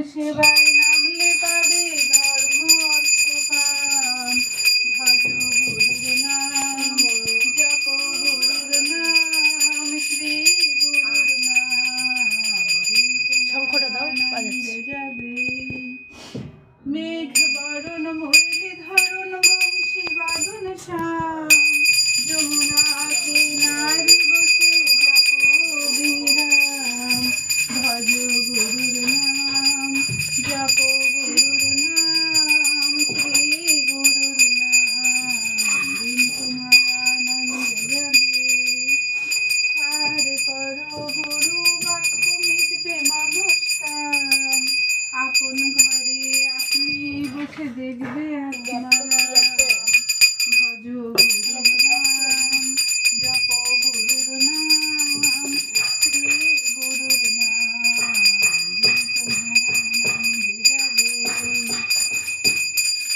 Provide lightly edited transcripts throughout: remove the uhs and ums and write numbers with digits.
সেবায় নামলে পাবে ধর্ম অর্থ কাম। ভজ গুরুর নাম, জপ গুরুর নাম, শ্রী গুরুর নাম। শঙ্খটা দাও, বাজাচ্ছি। যাবে মেঘ বরণ মুরলি ধরণ বংশী বাদন শ্যাম। যমুনা কিনারে বসে জপ বিরাম। ভজ গুরুর নাম, জপ গুরুর নাম, শ্রী গুরুর নাম। দিন তোমার আনন্দ যাবে। সার করো গুরু বাক্য মিটবে মানুষকাম। আপন ঘরে আপনি বসে দেখবে আত্মারা। ভজ গুরুর নাম, জপ গুরুর নাম, শ্রী গুরুর নাম। তোমার আনন্দে যাবে।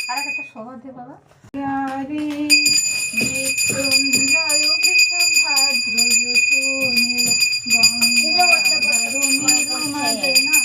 আর একটা সভা দে বাবা। রে মৃত্যুঞ্জয় বৃষভাদ্র যশো নীল গঙ্গা ধরণীর মাঝে না